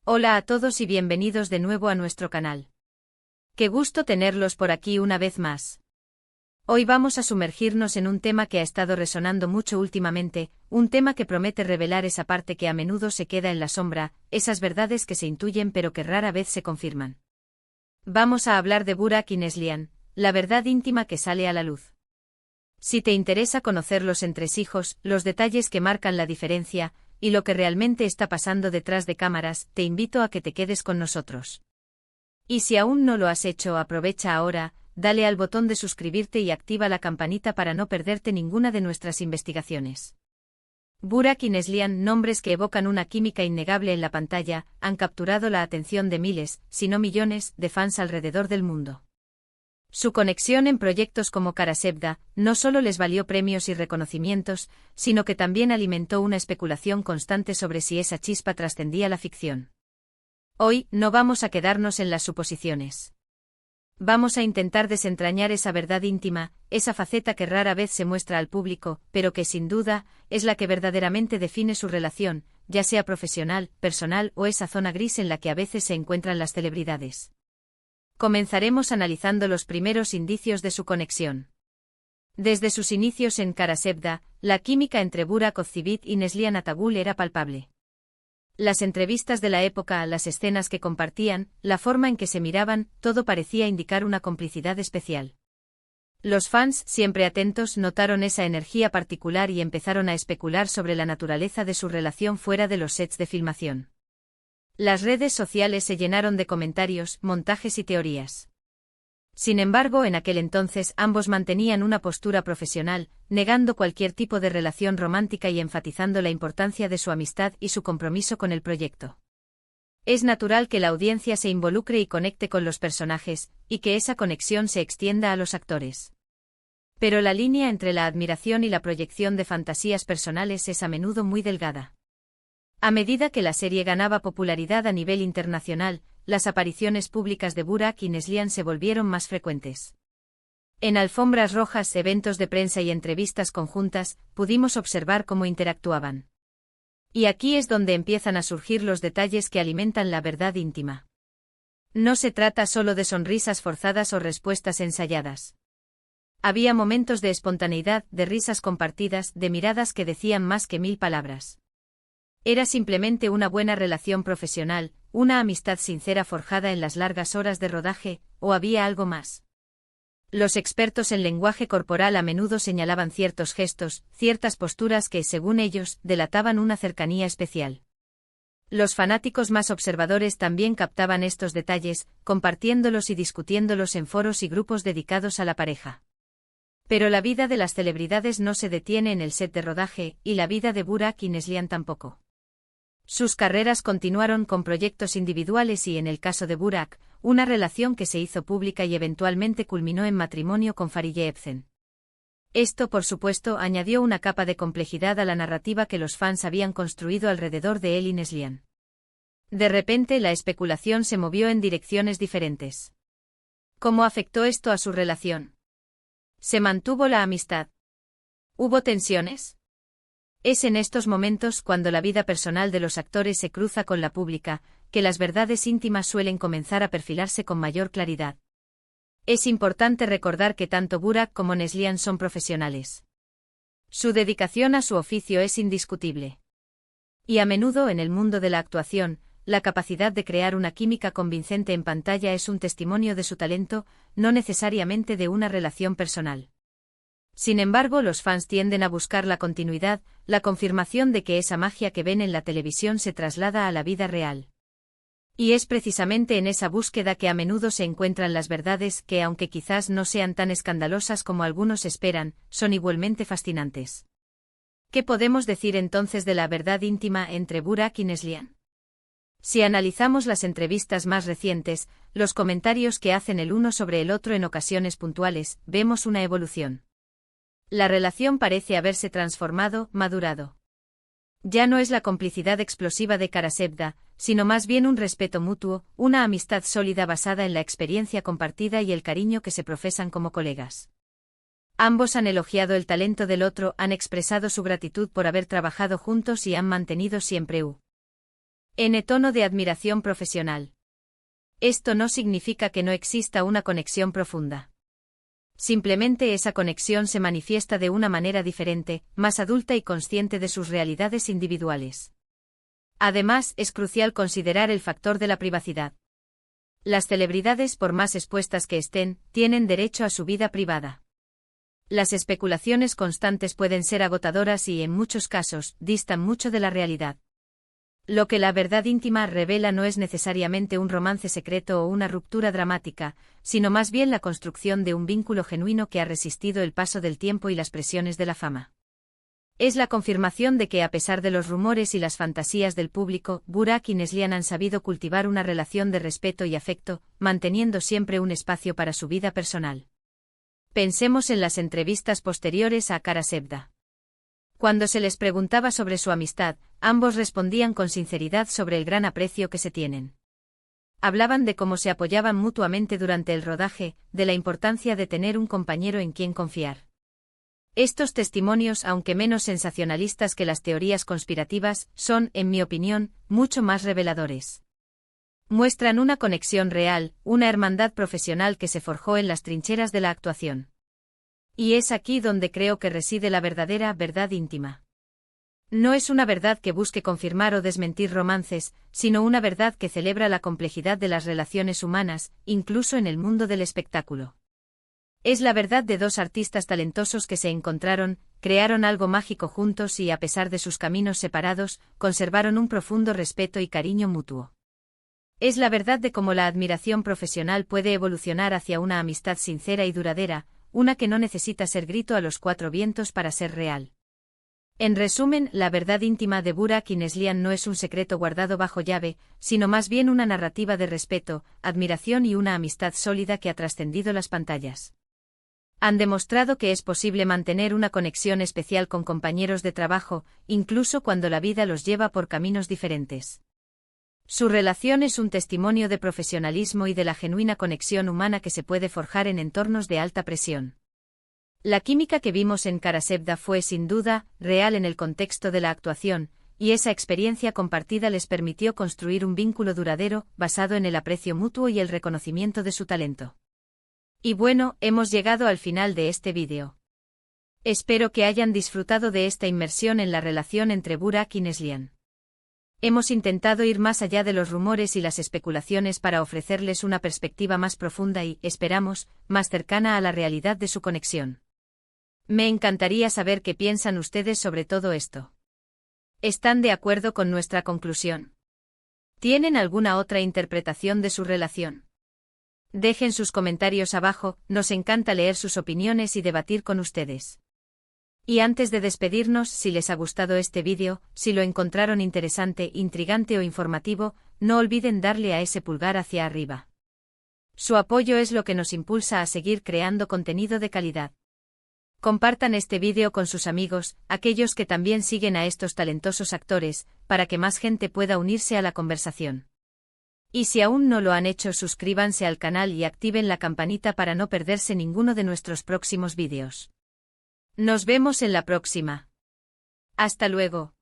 Hola a todos y bienvenidos de nuevo a nuestro canal. Qué gusto tenerlos por aquí una vez más. Hoy vamos a sumergirnos en un tema que ha estado resonando mucho últimamente, un tema que promete revelar esa parte que a menudo se queda en la sombra, esas verdades que se intuyen pero que rara vez se confirman. Vamos a hablar de Burak y Neslihan, la verdad íntima que sale a la luz. Si te interesa conocer los entresijos, los detalles que marcan la diferencia, y lo que realmente está pasando detrás de cámaras, te invito a que te quedes con nosotros. Y si aún no lo has hecho, aprovecha ahora, dale al botón de suscribirte y activa la campanita para no perderte ninguna de nuestras investigaciones. Burak y Neslihan, nombres que evocan una química innegable en la pantalla, han capturado la atención de miles, si no millones, de fans alrededor del mundo. Su conexión en proyectos como Karasevda no solo les valió premios y reconocimientos, sino que también alimentó una especulación constante sobre si esa chispa trascendía la ficción. Hoy no vamos a quedarnos en las suposiciones. Vamos a intentar desentrañar esa verdad íntima, esa faceta que rara vez se muestra al público, pero que sin duda es la que verdaderamente define su relación, ya sea profesional, personal o esa zona gris en la que a veces se encuentran las celebridades. Comenzaremos analizando los primeros indicios de su conexión. Desde sus inicios en Karasevda, la química entre Burak Ozcivit y Neslihan Atagul era palpable. Las entrevistas de la época, las escenas que compartían, la forma en que se miraban, todo parecía indicar una complicidad especial. Los fans, siempre atentos, notaron esa energía particular y empezaron a especular sobre la naturaleza de su relación fuera de los sets de filmación. Las redes sociales se llenaron de comentarios, montajes y teorías. Sin embargo, en aquel entonces ambos mantenían una postura profesional, negando cualquier tipo de relación romántica y enfatizando la importancia de su amistad y su compromiso con el proyecto. Es natural que la audiencia se involucre y conecte con los personajes, y que esa conexión se extienda a los actores. Pero la línea entre la admiración y la proyección de fantasías personales es a menudo muy delgada. A medida que la serie ganaba popularidad a nivel internacional, las apariciones públicas de Burak y Neslihan se volvieron más frecuentes. En alfombras rojas, eventos de prensa y entrevistas conjuntas, pudimos observar cómo interactuaban. Y aquí es donde empiezan a surgir los detalles que alimentan la verdad íntima. No se trata solo de sonrisas forzadas o respuestas ensayadas. Había momentos de espontaneidad, de risas compartidas, de miradas que decían más que 1000 palabras. Era simplemente una buena relación profesional, una amistad sincera forjada en las largas horas de rodaje, ¿o había algo más? Los expertos en lenguaje corporal a menudo señalaban ciertos gestos, ciertas posturas que, según ellos, delataban una cercanía especial. Los fanáticos más observadores también captaban estos detalles, compartiéndolos y discutiéndolos en foros y grupos dedicados a la pareja. Pero la vida de las celebridades no se detiene en el set de rodaje, y la vida de Burak y Neslihan tampoco. Sus carreras continuaron con proyectos individuales y, en el caso de Burak, una relación que se hizo pública y eventualmente culminó en matrimonio con Fariye Evcen. Esto, por supuesto, añadió una capa de complejidad a la narrativa que los fans habían construido alrededor de él y Neslihan. De repente, la especulación se movió en direcciones diferentes. ¿Cómo afectó esto a su relación? ¿Se mantuvo la amistad? ¿Hubo tensiones? Es en estos momentos, cuando la vida personal de los actores se cruza con la pública, que las verdades íntimas suelen comenzar a perfilarse con mayor claridad. Es importante recordar que tanto Burak como Neslihan son profesionales. Su dedicación a su oficio es indiscutible. Y a menudo en el mundo de la actuación, la capacidad de crear una química convincente en pantalla es un testimonio de su talento, no necesariamente de una relación personal. Sin embargo, los fans tienden a buscar la continuidad, la confirmación de que esa magia que ven en la televisión se traslada a la vida real. Y es precisamente en esa búsqueda que a menudo se encuentran las verdades que, aunque quizás no sean tan escandalosas como algunos esperan, son igualmente fascinantes. ¿Qué podemos decir entonces de la verdad íntima entre Burak y Neslihan? Si analizamos las entrevistas más recientes, los comentarios que hacen el uno sobre el otro en ocasiones puntuales, vemos una evolución. La relación parece haberse transformado, madurado. Ya no es la complicidad explosiva de Karasevda, sino más bien un respeto mutuo, una amistad sólida basada en la experiencia compartida y el cariño que se profesan como colegas. Ambos han elogiado el talento del otro, han expresado su gratitud por haber trabajado juntos y han mantenido siempre En tono de admiración profesional. Esto no significa que no exista una conexión profunda. Simplemente esa conexión se manifiesta de una manera diferente, más adulta y consciente de sus realidades individuales. Además, es crucial considerar el factor de la privacidad. Las celebridades, por más expuestas que estén, tienen derecho a su vida privada. Las especulaciones constantes pueden ser agotadoras y, en muchos casos, distan mucho de la realidad. Lo que la verdad íntima revela no es necesariamente un romance secreto o una ruptura dramática, sino más bien la construcción de un vínculo genuino que ha resistido el paso del tiempo y las presiones de la fama. Es la confirmación de que, a pesar de los rumores y las fantasías del público, Burak y Neslihan han sabido cultivar una relación de respeto y afecto, manteniendo siempre un espacio para su vida personal. Pensemos en las entrevistas posteriores a Kara Sevda. Cuando se les preguntaba sobre su amistad, ambos respondían con sinceridad sobre el gran aprecio que se tienen. Hablaban de cómo se apoyaban mutuamente durante el rodaje, de la importancia de tener un compañero en quien confiar. Estos testimonios, aunque menos sensacionalistas que las teorías conspirativas, son, en mi opinión, mucho más reveladores. Muestran una conexión real, una hermandad profesional que se forjó en las trincheras de la actuación. Y es aquí donde creo que reside la verdadera verdad íntima. No es una verdad que busque confirmar o desmentir romances, sino una verdad que celebra la complejidad de las relaciones humanas, incluso en el mundo del espectáculo. Es la verdad de dos artistas talentosos que se encontraron, crearon algo mágico juntos y, a pesar de sus caminos separados, conservaron un profundo respeto y cariño mutuo. Es la verdad de cómo la admiración profesional puede evolucionar hacia una amistad sincera y duradera, una que no necesita ser grito a los cuatro vientos para ser real. En resumen, la verdad íntima de Burak y Neslihan no es un secreto guardado bajo llave, sino más bien una narrativa de respeto, admiración y una amistad sólida que ha trascendido las pantallas. Han demostrado que es posible mantener una conexión especial con compañeros de trabajo, incluso cuando la vida los lleva por caminos diferentes. Su relación es un testimonio de profesionalismo y de la genuina conexión humana que se puede forjar en entornos de alta presión. La química que vimos en Kara Sevda fue, sin duda, real en el contexto de la actuación, y esa experiencia compartida les permitió construir un vínculo duradero, basado en el aprecio mutuo y el reconocimiento de su talento. Y bueno, hemos llegado al final de este vídeo. Espero que hayan disfrutado de esta inmersión en la relación entre Burak y Neslihan. Hemos intentado ir más allá de los rumores y las especulaciones para ofrecerles una perspectiva más profunda y, esperamos, más cercana a la realidad de su conexión. Me encantaría saber qué piensan ustedes sobre todo esto. ¿Están de acuerdo con nuestra conclusión? ¿Tienen alguna otra interpretación de su relación? Dejen sus comentarios abajo, nos encanta leer sus opiniones y debatir con ustedes. Y antes de despedirnos, si les ha gustado este vídeo, si lo encontraron interesante, intrigante o informativo, no olviden darle a ese pulgar hacia arriba. Su apoyo es lo que nos impulsa a seguir creando contenido de calidad. Compartan este vídeo con sus amigos, aquellos que también siguen a estos talentosos actores, para que más gente pueda unirse a la conversación. Y si aún no lo han hecho, suscríbanse al canal y activen la campanita para no perderse ninguno de nuestros próximos vídeos. Nos vemos en la próxima. Hasta luego.